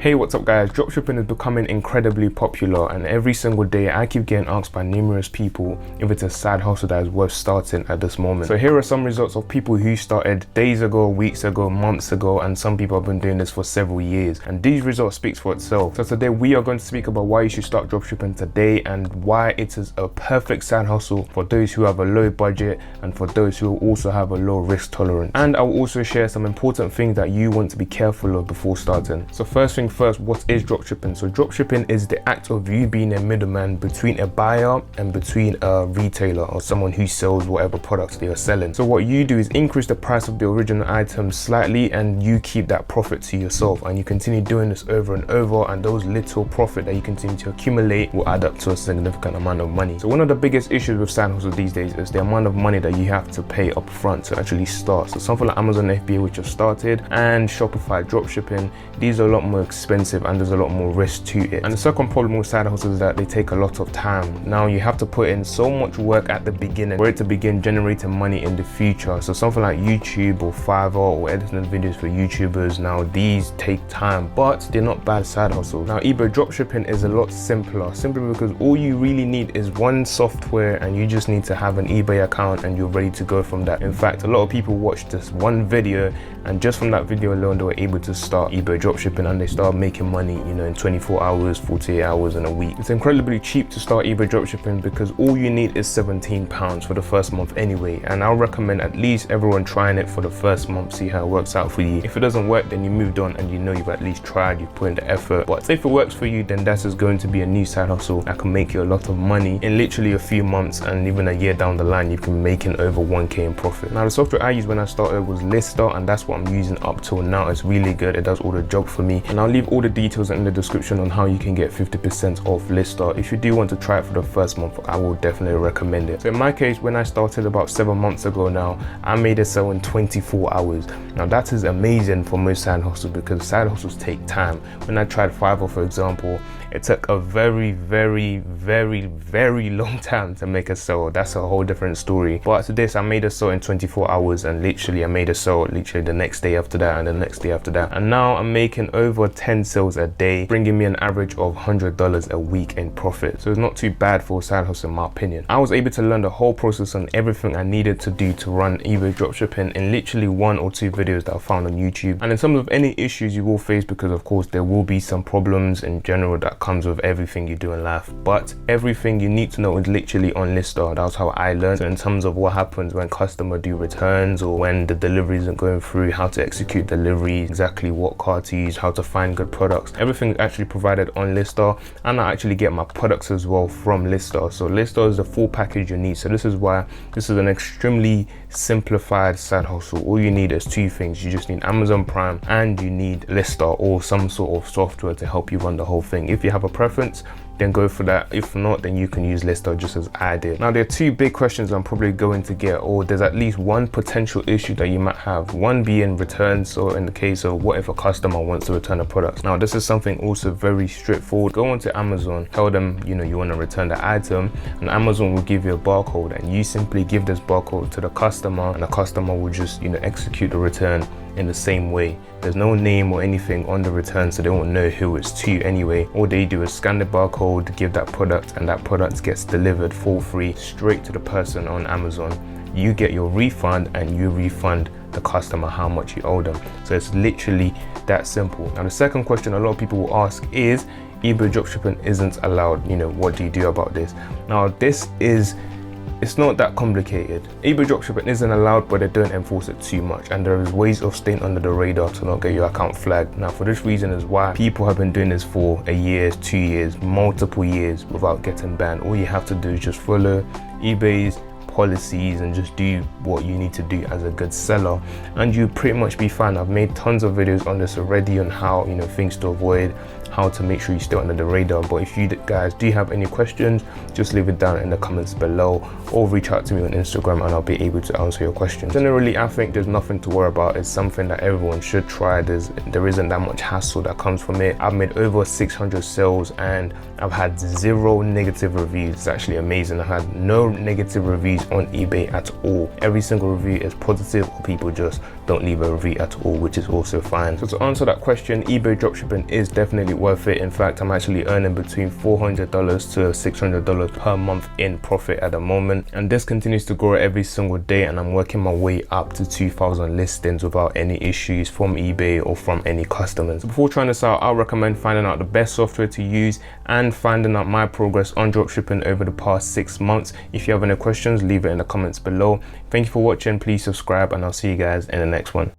Hey, what's up guys? Dropshipping is becoming incredibly popular, and every single day I keep getting asked by numerous people if it's a side hustle that is worth starting at this moment. So here are some results of people who started days ago, weeks ago, months ago, and some people have been doing this for several years, and these results speak for itself. So today we are going to speak about why you should start dropshipping today and why it is a perfect side hustle for those who have a low budget and for those who also have a low risk tolerance. And I will also share some important things that you want to be careful of before starting. So first thing first, what is dropshipping? So dropshipping is the act of you being a middleman between a buyer and between a retailer or someone who sells whatever products they are selling. So what you do is increase the price of the original item slightly and you keep that profit to yourself, and you continue doing this over and over, and those little profit that you continue to accumulate will add up to a significant amount of money. So one of the biggest issues with side hustles these days is the amount of money that you have to pay up front to actually start. So something like Amazon FBA, which have started, and Shopify dropshipping, these are a lot more expensive and there's a lot more risk to it. And the second problem with side hustles is that they take a lot of time. Now you have to put in so much work at the beginning for it to begin generating money in the future. So something like YouTube or Fiverr or editing videos for YouTubers, now these take time, but they're not bad side hustles. Now eBay dropshipping is a lot simpler, simply because all you really need is one software and you just need to have an eBay account and you're ready to go from that. In fact, a lot of people watch this one video and just from that video alone they were able to start eBay dropshipping, and they start making money, you know, in 24 hours, 48 hours in a week. It's incredibly cheap to start eBay dropshipping because all you need is £17 for the first month anyway, and I'll recommend at least everyone trying it for the first month, see how it works out for you. If it doesn't work, then you moved on and you know you've at least tried, you've put in the effort. But if it works for you, then that is going to be a new side hustle that can make you a lot of money in literally a few months, and even a year down the line you can be making over 1k in profit. Now the software I used when I started was Lister, and that's what I'm using up till now. It's really good, it does all the job for me, and I'll leave all the details in the description on how you can get 50% off Lister. If you do want to try it for the first month, I will definitely recommend it. So in my case, when I started about 7 months ago now, I made a sale in 24 hours. Now that is amazing for most side hustles because side hustles take time. When I tried Fiverr, for example, it took a very long time to make a sale. That's a whole different story. But to this, I made a sale in 24 hours, and literally I made a sale literally the next day after that and the next day after that. And now I'm making over 10 sales a day, bringing me an average of $100 a week in profit. So it's not too bad for a side hustle in my opinion. I was able to learn the whole process and everything I needed to do to run eBay dropshipping in literally 1 or 2 videos that I found on YouTube. And in terms of any issues you will face, because of course there will be some problems in general that comes with everything you do in life, but everything you need to know is literally on Lister. That's how I learned. So in terms of what happens when customer do returns or when the delivery isn't going through, how to execute deliveries, exactly what card to use, how to find good products, everything is actually provided on Lister. And I actually get my products as well from Lister. So Lister is the full package you need. So this is why this is an extremely simplified side hustle. All you need is 2 things. You just need Amazon Prime and you need Lister or some sort of software to help you run the whole thing. If you have a preference, then go for that. If not, then you can use Lister just as I did. Now there are 2 big questions I'm probably going to get, or there's at least one potential issue that you might have. One being returns, or in the case of what if a customer wants to return a product. Now this is something also very straightforward. Go onto Amazon, tell them you want to return the item, and Amazon will give you a barcode, and you simply give this barcode to the customer, and the customer will just execute the return in the same way. There's no name or anything on the return, so they won't know who it's to anyway. All they do is scan the barcode, give that product, and that product gets delivered for free straight to the person on Amazon. You get your refund and you refund the customer how much you owe them. So it's literally that simple. Now the second question a lot of people will ask is, eBay dropshipping isn't allowed, what do you do about this? Now it's not that complicated. eBay dropshipping isn't allowed, but they don't enforce it too much, and there is ways of staying under the radar to not get your account flagged. Now for this reason is why people have been doing this for a year, 2 years, multiple years without getting banned. All you have to do is just follow eBay's policies and just do what you need to do as a good seller, and you pretty much be fine. I've made tons of videos on this already on how things to avoid, how to make sure you stay under the radar. But if you guys do have any questions, just leave it down in the comments below or reach out to me on Instagram and I'll be able to answer your questions. Generally, I think there's nothing to worry about. It's something that everyone should try. There isn't that much hassle that comes from it. I've made over 600 sales and I've had 0 negative reviews. It's actually amazing. I've had no negative reviews on eBay at all. Every single review is positive, or people just don't leave a review at all, which is also fine. So to answer that question, eBay dropshipping is definitely worth it. In fact, I'm actually earning between $400 to $600 per month in profit at the moment, and this continues to grow every single day, and I'm working my way up to 2,000 listings without any issues from eBay or from any customers. So before trying this out, I recommend finding out the best software to use and finding out my progress on dropshipping over the past 6 months. If you have any questions, leave it in the comments below. Thank you for watching. Please subscribe, and I'll see you guys in the next one.